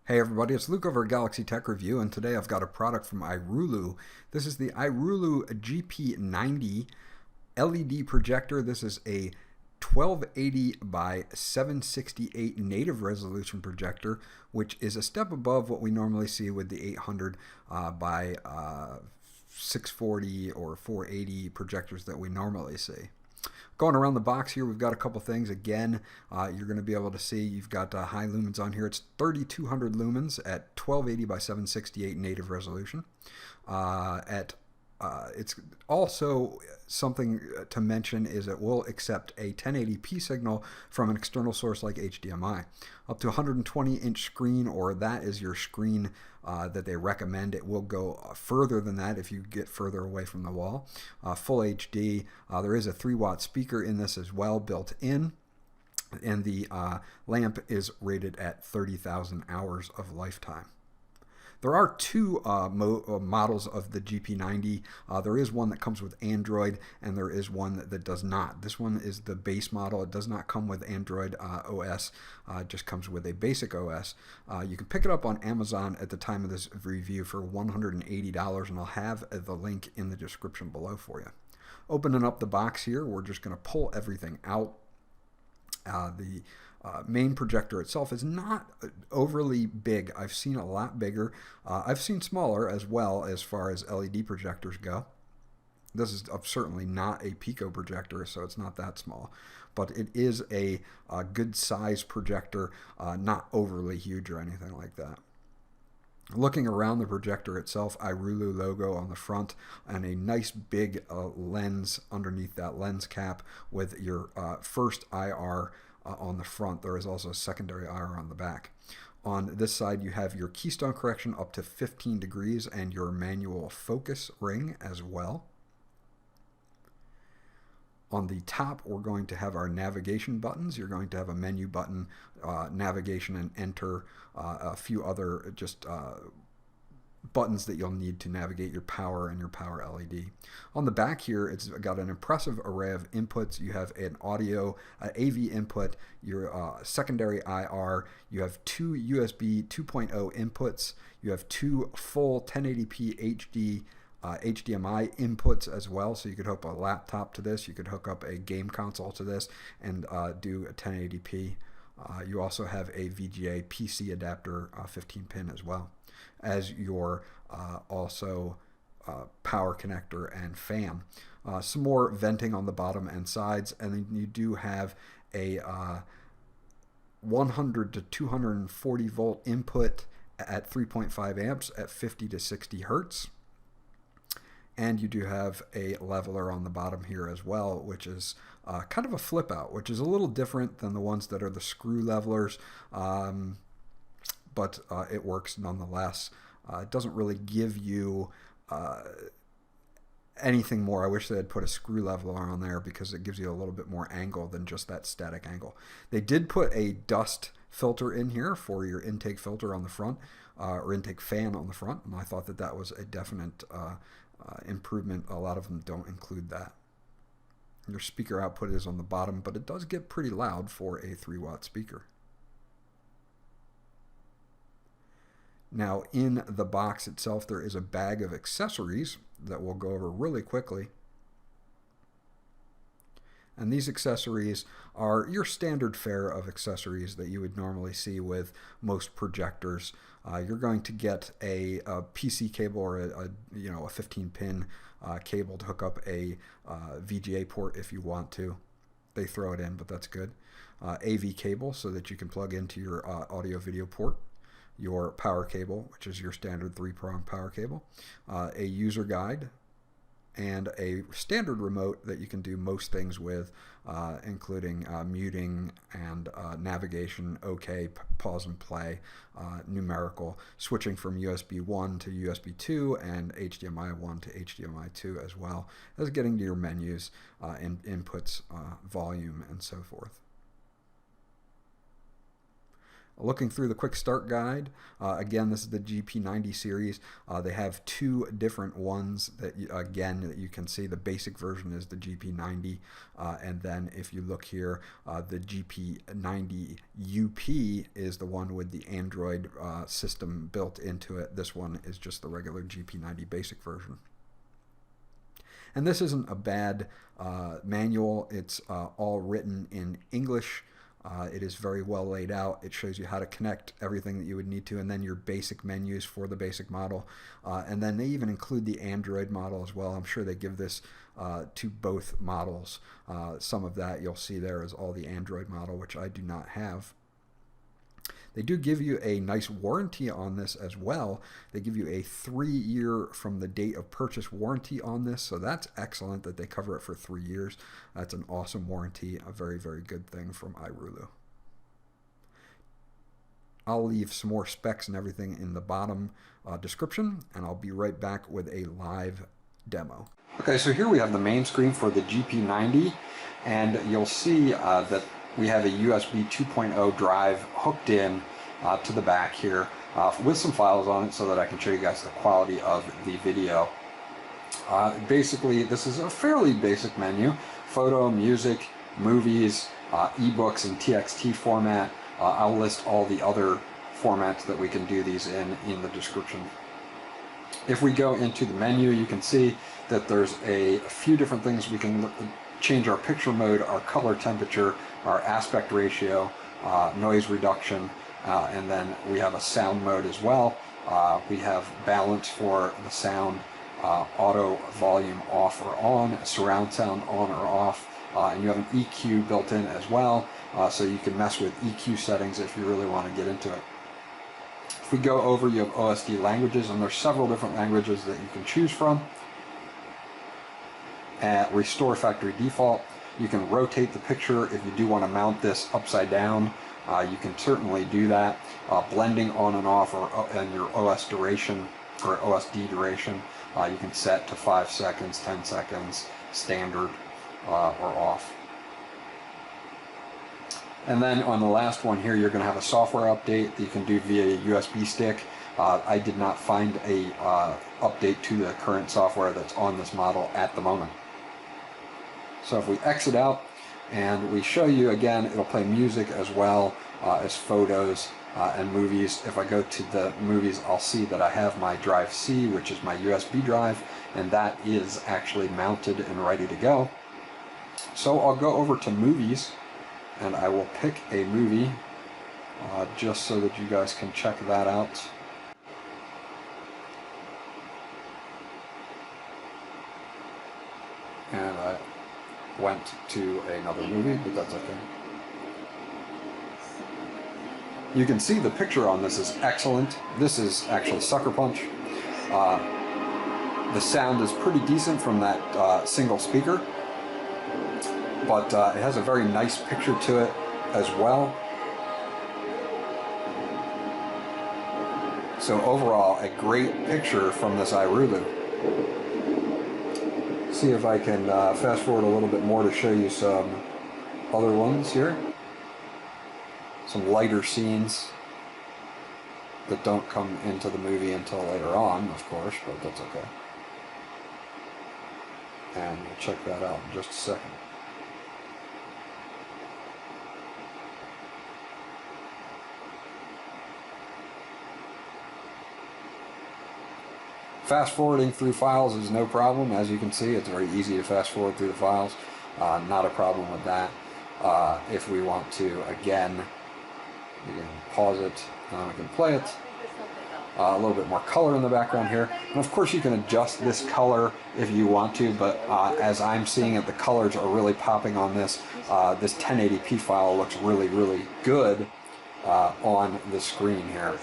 Hey everybody, it's Luke over at Galaxy Tech Review, and today I've got a product from iRULU. This is the iRULU GP90 LED projector. This is a 1280 by 768 native resolution projector, which is a step above what we normally see with the 800 by 640 or 480 projectors that we normally see. Going around the box here, we've got a couple things. Again, you're going to be able to see you've got high lumens on here. It's 3200 lumens at 1280 by 768 native resolution. It's also something to mention is it will accept a 1080p signal from an external source like HDMI. Up to 120-inch screen, or that is your screen that they recommend. It will go further than that if you get further away from the wall. Full HD. There is a 3-watt speaker in this as well, built in. And the lamp is rated at 30,000 hours of lifetime. There are two models of the GP90. There is one that comes with Android, and there is one that does not. This one is the base model. It does not come with Android OS. It just comes with a basic OS. You can pick it up on Amazon at the time of this review for $180, and I'll have the link in the description below for you. Opening up the box here, we're just going to pull everything out. The main projector itself is not overly big. I've seen a lot bigger. I've seen smaller as well as far as LED projectors go. This is certainly not a Pico projector, so it's not that small. But it is a good size projector, not overly huge or anything like that. Looking around the projector itself, iRULU logo on the front and a nice big lens underneath that lens cap with your first IR on the front. There is also a secondary IR on the back. On this side, you have your Keystone Correction up to 15 degrees and your manual focus ring as well. On the top, we're going to have our navigation buttons. You're going to have a menu button, navigation and enter, a few other just buttons that you'll need to navigate your power and your power LED. On the back here, it's got an impressive array of inputs. You have an audio, AV input, your secondary IR, you have two USB 2.0 inputs, you have two full 1080p HD HDMI inputs as well, so you could hook a laptop to this, you could hook up a game console to this and do a 1080p. You also have a VGA PC adapter 15 pin as well as your also power connector and fan. Some more venting on the bottom and sides, and then you do have a 100 to 240 volt input at 3.5 amps at 50 to 60 hertz. And you do have a leveler on the bottom here as well, which is kind of a flip out, which is a little different than the ones that are the screw levelers, but it works nonetheless. It doesn't really give you anything more. I wish they had put a screw leveler on there because it gives you a little bit more angle than just that static angle. They did put a dust filter in here for your intake filter on the front, or intake fan on the front, and I thought that that was a definite improvement. A lot of them don't include that. Your speaker output is on the bottom, but it does get pretty loud for a 3-watt speaker. Now, in the box itself, there is a bag of accessories that we'll go over really quickly. And these accessories are your standard fare of accessories that you would normally see with most projectors. You're going to get a PC cable or a 15-pin cable to hook up a VGA port if you want to. They throw it in, but that's good. AV cable so that you can plug into your audio-video port. Your power cable, which is your standard 3-prong power cable. A user guide, and a standard remote that you can do most things with, including muting and navigation, OK, pause and play, numerical, switching from USB 1 to USB 2 and HDMI 1 to HDMI 2 as well as getting to your menus, inputs, volume, and so forth. Looking through the quick start guide, again, this is the GP90 series. They have two different ones that that you can see. The basic version is the GP90, and then if you look here, the GP90 UP is the one with the Android system built into it. This one is just the regular GP90 basic version. And this isn't a bad manual. It's all written in English. It is very well laid out. It shows you how to connect everything that you would need to, and then your basic menus for the basic model. And then they even include the Android model as well. I'm sure they give this to both models. Some of that you'll see there is all the Android model, which I do not have. They do give you a nice warranty on this as well. They give you a 3-year from the date of purchase warranty on this, so that's excellent that they cover it for 3 years. That's an awesome warranty, a very, very good thing from iRULU. I'll leave some more specs and everything in the bottom description, and I'll be right back with a live demo. Okay, so here we have the main screen for the GP90, and you'll see that we have a USB 2.0 drive hooked in to the back here with some files on it so that I can show you guys the quality of the video. Basically, this is a fairly basic menu: photo, music, movies, ebooks in TXT format. I'll list all the other formats that we can do these in the description. If we go into the menu, you can see that there's a few different things we can change: our picture mode, our color temperature, our aspect ratio, noise reduction, and then we have a sound mode as well. We have balance for the sound, auto volume off or on, surround sound on or off, and you have an EQ built in as well, so you can mess with EQ settings if you really want to get into it. If we go over, you have OSD languages, and there's several different languages that you can choose from. Restore factory default. You can rotate the picture if you do want to mount this upside down. You can certainly do that. Blending on and off, and your OS duration or OSD duration, you can set to 5 seconds, 10 seconds, standard, or off. And then on the last one here, you're going to have a software update that you can do via USB stick. I did not find a update to the current software that's on this model at the moment. So if we exit out and we show you again, it'll play music as well as photos and movies. If I go to the movies, I'll see that I have my drive C, which is my USB drive, and that is actually mounted and ready to go. So I'll go over to movies, and I will pick a movie just so that you guys can check that out. And I went to another movie, but that's okay. You can see the picture on this is excellent. This is actually Sucker Punch. The sound is pretty decent from that single speaker, but it has a very nice picture to it as well. So overall, a great picture from this iRULU. See if I can fast forward a little bit more to show you some other ones here. Some lighter scenes that don't come into the movie until later on, of course, but that's okay. And we'll check that out in just a second. Fast forwarding through files is no problem. As you can see, it's very easy to fast forward through the files. Not a problem with that. If we want to, again, we can pause it and we can play it. A little bit more color in the background here. And of course you can adjust this color if you want to, but as I'm seeing it, the colors are really popping on this. This 1080p file looks really, really good on the screen here.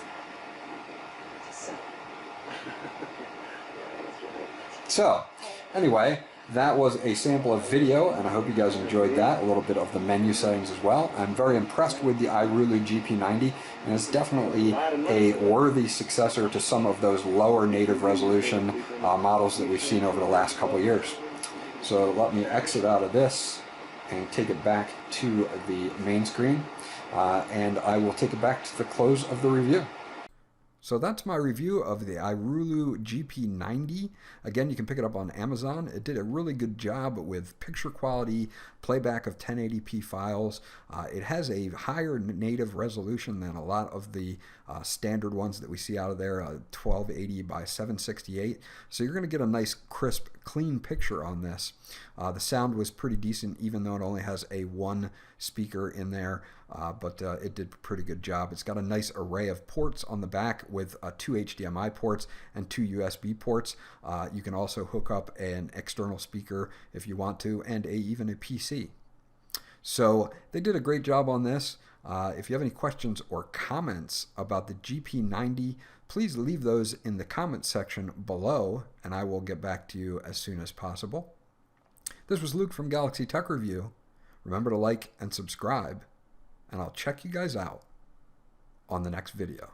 So, anyway, that was a sample of video, and I hope you guys enjoyed that, a little bit of the menu settings as well. I'm very impressed with the iRULU GP90, and it's definitely a worthy successor to some of those lower native resolution models that we've seen over the last couple of years. So let me exit out of this and take it back to the main screen. and I will take it back to the close of the review. So that's my review of the iRULU GP90. Again, you can pick it up on Amazon. It did a really good job with picture quality, playback of 1080p files. It has a higher native resolution than a lot of the standard ones that we see out of there, 1280 by 768. So you're going to get a nice, crisp, clean picture on this. The sound was pretty decent, even though it only has a one speaker in there, but it did a pretty good job. It's got a nice array of ports on the back with 2 HDMI ports and 2 USB ports. You can also hook up an external speaker if you want to, and even a PC. So they did a great job on this. If you have any questions or comments about the GP90, please leave those in the comment section below, and I will get back to you as soon as possible. This was Luke from Galaxy Tech Review. Remember to like and subscribe, and I'll check you guys out on the next video.